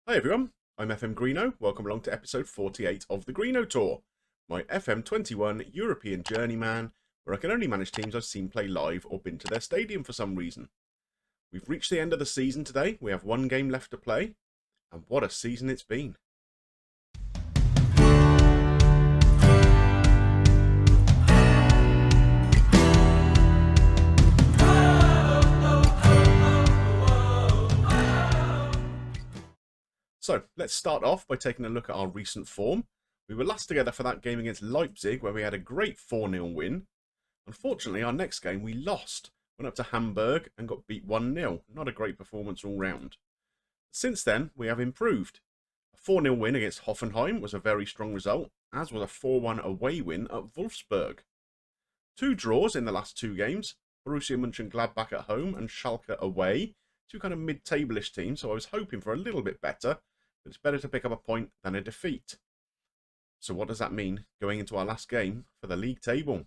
Hi everyone, I'm FM Greeno. Welcome along to episode 48 of the Greeno Tour, my FM21 European journeyman, where I can only manage teams I've seen play live or been to their stadium for some reason. We've reached the end of the season today. We have one game left to play, and what a season it's been. So, let's start off by taking a look at our recent form. We were last together for that game against Leipzig, where we had a great 4-0 win. Unfortunately, our next game we lost. Went up to Hamburg and got beat 1-0. Not a great performance all round. Since then, we have improved. A 4-0 win against Hoffenheim was a very strong result, as was a 4-1 away win at Wolfsburg. 2 draws in the last 2 games. Borussia Mönchengladbach at home and Schalke away. 2 kind of mid-table-ish teams, so I was hoping for a little bit better. But it's better to pick up a point than a defeat. So what does that mean going into our last game for the league table?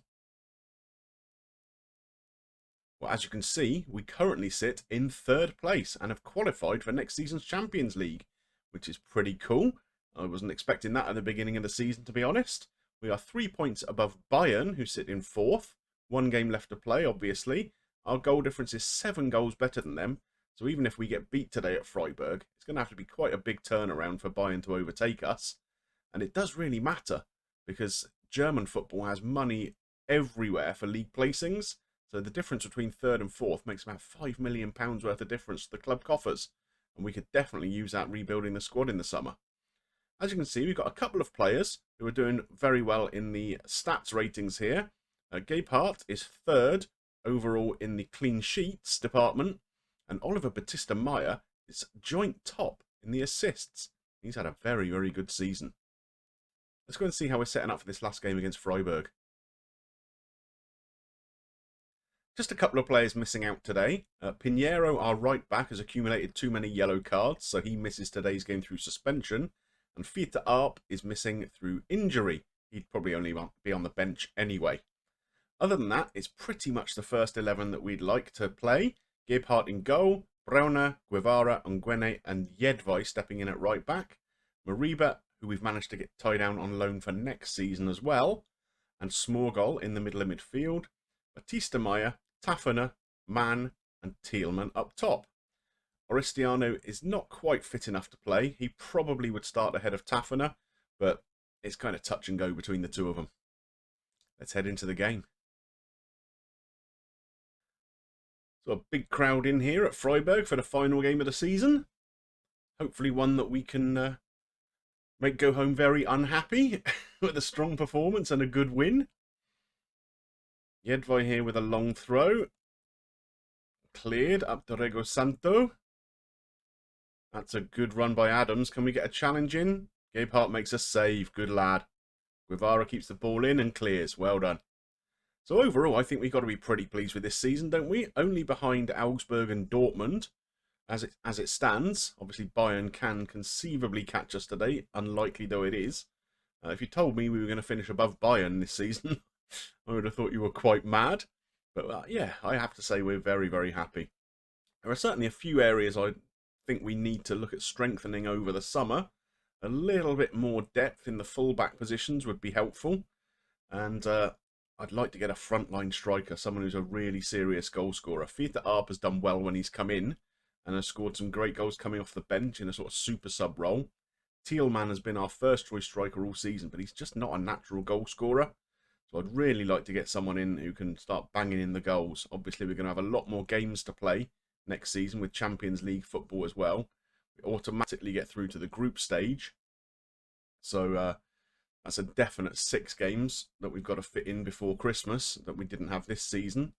Well, as you can see, we currently sit in 3rd place and have qualified for next season's Champions League, which is pretty cool. I wasn't expecting that at the beginning of the season, to be honest. We are 3 points above Bayern, who sit in 4th. 1 game left to play, obviously. Our goal difference is 7 goals better than them. So even if we get beat today at Freiburg, it's going to have to be quite a big turnaround for Bayern to overtake us. And it does really matter, because German football has money everywhere for league placings. So the difference between 3rd and 4th makes about £5 million worth of difference to the club coffers. And we could definitely use that rebuilding the squad in the summer. As you can see, we've got a couple of players who are doing very well in the stats ratings here. Gebhardt is 3rd overall in the clean sheets department. And Oliver Batista Meyer is joint top in the assists. He's had a very, very good season. Let's go and see how we're setting up for this last game against Freiburg. Just a couple of players missing out today. Pinheiro, our right back, has accumulated too many yellow cards, so he misses today's game through suspension. And Fiete Arp is missing through injury. He'd probably only be on the bench anyway. Other than that, it's pretty much the first 11 that we'd like to play. Gebhardt in goal, Brauner, Guevara, Nguene and Jedvaj stepping in at right back. Mariba, who we've managed to get tied down on loan for next season as well. And Smorgol in the middle of midfield. Batista Meyer, Tafana, Mann and Thielmann up top. Orestiano is not quite fit enough to play. He probably would start ahead of Tafana, but it's kind of touch and go between the two of them. Let's head into the game. So a big crowd in here at Freiburg for the final game of the season. Hopefully one that we can make go home very unhappy with a strong performance and a good win. Jedvaj here with a long throw. Cleared up to Rego Santo. That's a good run by Adams. Can we get a challenge in? Gebhardt makes a save. Good lad. Guevara keeps the ball in and clears. Well done. So overall, I think we've got to be pretty pleased with this season, don't we? Only behind Augsburg and Dortmund as it stands. Obviously, Bayern can conceivably catch us today, unlikely though it is. If you told me we were going to finish above Bayern this season, I would have thought you were quite mad. But yeah, I have to say we're very, very happy. There are certainly a few areas I think we need to look at strengthening over the summer. A little bit more depth in the full-back positions would be helpful. And I'd like to get a frontline striker, someone who's a really serious goal scorer. Fiete Arp has done well when he's come in and has scored some great goals coming off the bench in a sort of super sub role. Thielmann has been our first choice striker all season, but he's just not a natural goal scorer. So I'd really like to get someone in who can start banging in the goals. Obviously, we're going to have a lot more games to play next season with Champions League football as well. We automatically get through to the group stage. So that's a definite 6 games that we've got to fit in before Christmas that we didn't have this season.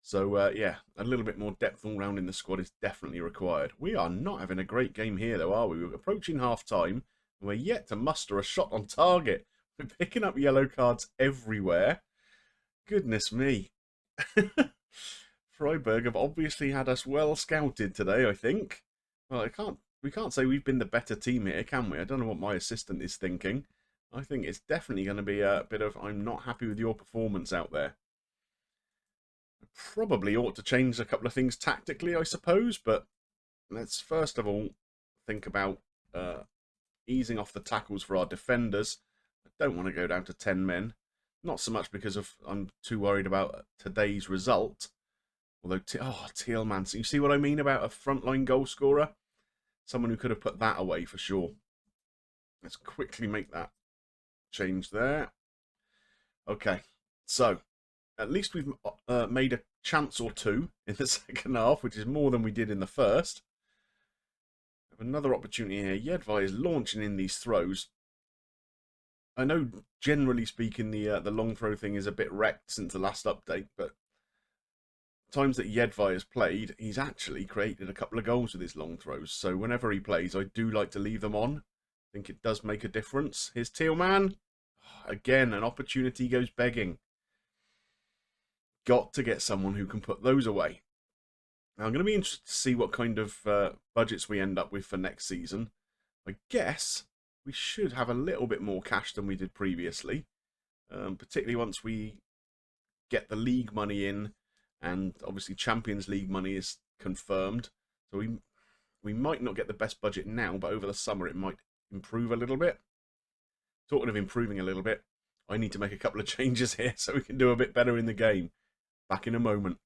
So, yeah, a little bit more depth all round in the squad is definitely required. We are not having a great game here, though, are we? We're approaching half-time, and we're yet to muster a shot on target. We're picking up yellow cards everywhere. Goodness me. Freiburg have obviously had us well scouted today, I think. Well, we can't say we've been the better team here, can we? I don't know what my assistant is thinking. I think it's definitely going to be a bit of, I'm not happy with your performance out there. I probably ought to change a couple of things tactically, I suppose, but let's first of all think about easing off the tackles for our defenders. I don't want to go down to 10 men. Not so much because I'm too worried about today's result. Although, Tielemans, you see what I mean about a frontline goal scorer? Someone who could have put that away for sure. Let's quickly make that change there. Okay, so at least we've made a chance or two in the second half, which is more than we did in the first. We have another opportunity here. Jedvaj is launching in these throws. I know, generally speaking, the long throw thing is a bit wrecked since the last update, but times that Jedvaj has played, he's actually created a couple of goals with his long throws. So whenever he plays, I do like to leave them on. I think it does make a difference. Here's Tielemans. Again, an opportunity goes begging. Got to get someone who can put those away. Now, I'm going to be interested to see what kind of budgets we end up with for next season. I guess we should have a little bit more cash than we did previously, particularly once we get the league money in, and obviously Champions League money is confirmed. So we might not get the best budget now, but over the summer it might improve a little bit. Talking of improving a little bit, I need to make a couple of changes here so we can do a bit better in the game. Back in a moment.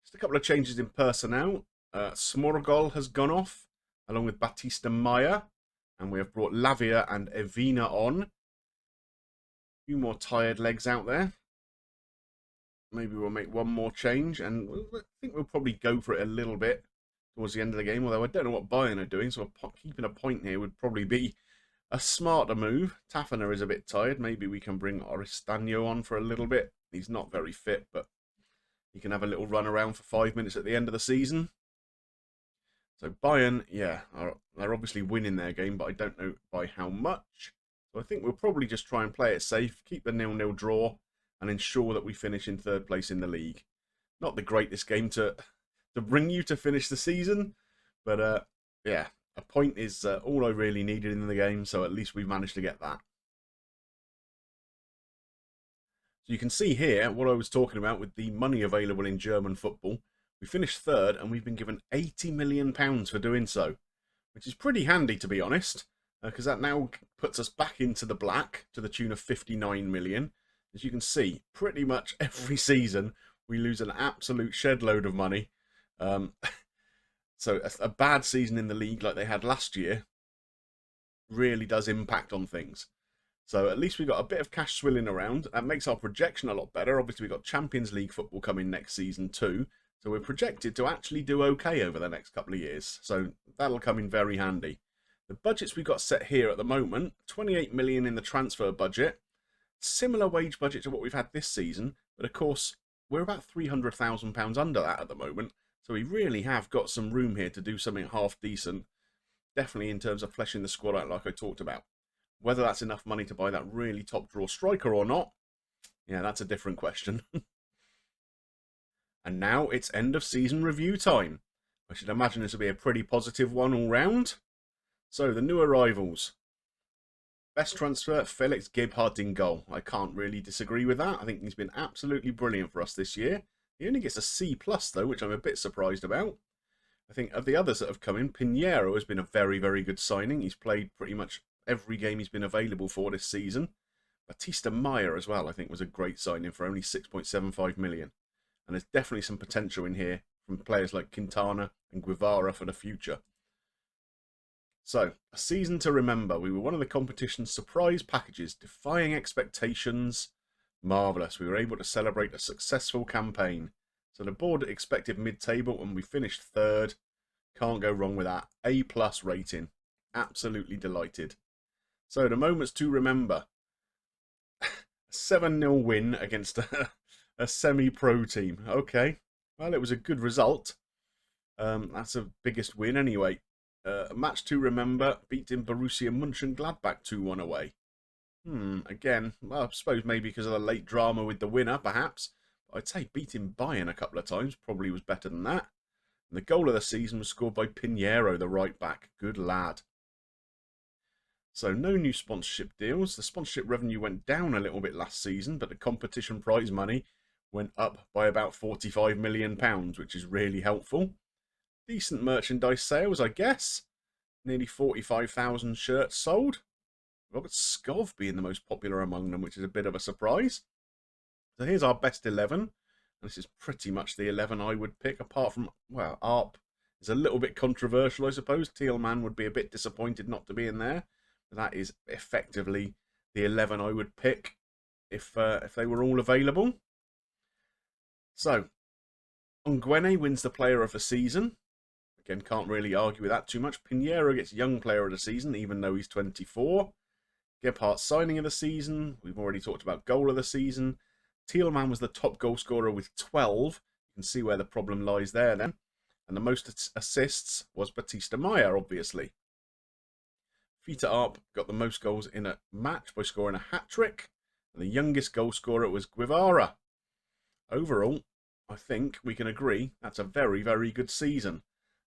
Just a couple of changes in personnel. Smorgol has gone off, along with Batista Maya. And we have brought Lavia and Evina on. A few more tired legs out there. Maybe we'll make one more change. And I think we'll probably go for it a little bit towards the end of the game. Although I don't know what Bayern are doing. So keeping a point here would probably be a smarter move. Tafana is a bit tired. Maybe we can bring Oristano on for a little bit. He's not very fit, but he can have a little run around for 5 minutes at the end of the season. So Bayern, yeah, they're obviously winning their game, but I don't know by how much. So I think we'll probably just try and play it safe, keep the 0-0 draw, and ensure that we finish in third place in the league. Not the greatest game to bring you to finish the season, but yeah, a point is all I really needed in the game, so at least we've managed to get that. So you can see here what I was talking about with the money available in German football. We finished third and we've been given £80 million for doing so, which is pretty handy, to be honest, because that now puts us back into the black to the tune of 59 million. As you can see, pretty much every season we lose an absolute shed load of money. So a bad season in the league like they had last year really does impact on things. So at least we've got a bit of cash swilling around. That makes our projection a lot better. Obviously, we've got Champions League football coming next season too. So we're projected to actually do okay over the next couple of years. So that'll come in very handy. The budgets we've got set here at the moment, 28 million in the transfer budget. Similar wage budget to what we've had this season. But of course, we're about £300,000 under that at the moment. So we really have got some room here to do something half decent. Definitely in terms of fleshing the squad out like I talked about. Whether that's enough money to buy that really top draw striker or not, yeah, that's a different question. And now it's end of season review time. I should imagine this will be a pretty positive one all round. So the new arrivals. Best transfer, Felix Gebhardt in goal. I can't really disagree with that. I think he's been absolutely brilliant for us this year. He only gets a C+ though, which I'm a bit surprised about. I think of the others that have come in, Pinheiro has been a very, very good signing. He's played pretty much every game he's been available for this season. Batista Maya as well, I think, was a great signing for only 6.75 million. And there's definitely some potential in here from players like Quintana and Guevara for the future. So, a season to remember. We were one of the competition's surprise packages, defying expectations. Marvellous. We were able to celebrate a successful campaign. So the board expected mid-table and we finished third. Can't go wrong with that. A+ rating. Absolutely delighted. So the moments to remember. A 7-0 win against a semi-pro team. Okay. Well, it was a good result. That's the biggest win anyway. A match to remember, beating Borussia Mönchengladbach 2-1 away. Again, well, I suppose maybe because of the late drama with the winner, perhaps. But I'd say beating Bayern a couple of times probably was better than that. And the goal of the season was scored by Pinheiro, the right back. Good lad. So no new sponsorship deals. The sponsorship revenue went down a little bit last season, but the competition prize money went up by about £45 million, which is really helpful. Decent merchandise sales, I guess. Nearly 45,000 shirts sold. Robert Skov being the most popular among them, which is a bit of a surprise. So here's our best 11. This is pretty much the 11 I would pick, apart from, well, ARP is a little bit controversial, I suppose. Tealman would be a bit disappointed not to be in there. But that is effectively the 11 I would pick if they were all available. So, Ongwene wins the player of the season. Again, can't really argue with that too much. Pinheiro gets young player of the season, even though he's 24. Gebhardt signing of the season. We've already talked about goal of the season. Tealman was the top goal scorer with 12. You can see where the problem lies there then. And the most assists was Batista Meyer, obviously. Vita Arp got the most goals in a match by scoring a hat-trick. And the youngest goal scorer was Guevara. Overall, I think we can agree that's a very, very good season.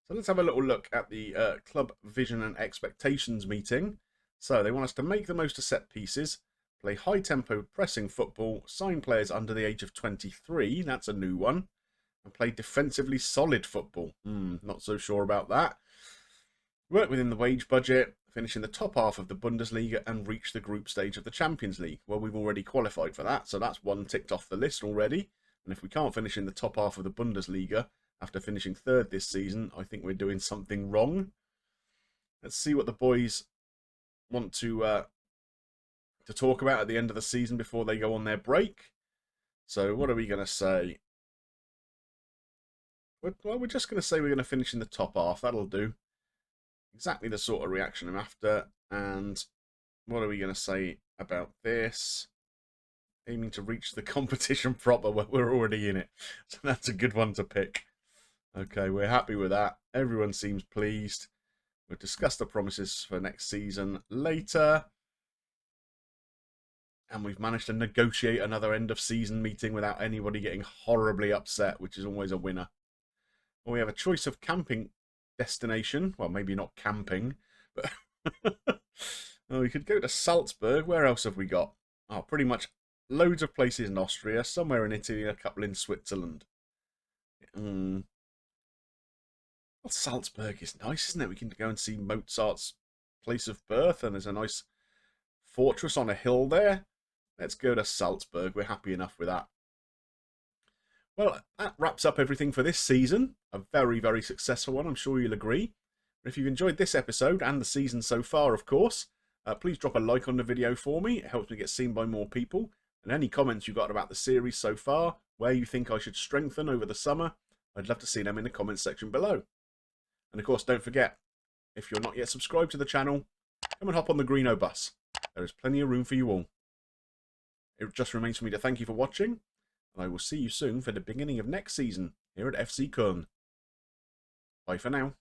So let's have a little look at the club vision and expectations meeting. So they want us to make the most of set pieces, play high-tempo pressing football, sign players under the age of 23, that's a new one, and play defensively solid football. Not so sure about that. Work within the wage budget, finish in the top half of the Bundesliga and reach the group stage of the Champions League. Well, we've already qualified for that, so that's one ticked off the list already. And if we can't finish in the top half of the Bundesliga after finishing third this season, I think we're doing something wrong. Let's see what the boys want to talk about at the end of the season before they go on their break. So what are we going to say? Well, we're just going to say we're going to finish in the top half. That'll do. Exactly the sort of reaction I'm after. And what are we going to say about this? Aiming to reach the competition proper where we're already in it. So that's a good one to pick. Okay, we're happy with that. Everyone seems pleased. We'll discuss the promises for next season later. And we've managed to negotiate another end-of-season meeting without anybody getting horribly upset, which is always a winner. Well, we have a choice of camping destination. Well, maybe not camping, but well, we could go to Salzburg. Where else have we got? Oh, pretty much loads of places in Austria, somewhere in Italy, a couple in Switzerland. Well, Salzburg is nice, isn't it? We can go and see Mozart's place of birth, and there's a nice fortress on a hill there. Let's go to Salzburg. We're happy enough with that. Well, that wraps up everything for this season. A very, very successful one, I'm sure you'll agree. But if you've enjoyed this episode and the season so far, of course, please drop a like on the video for me. It helps me get seen by more people. And any comments you've got about the series so far, where you think I should strengthen over the summer, I'd love to see them in the comments section below. And of course, don't forget, if you're not yet subscribed to the channel, come and hop on the Greeno bus. There is plenty of room for you all. It just remains for me to thank you for watching, and I will see you soon for the beginning of next season here at FC Köln. Bye for now.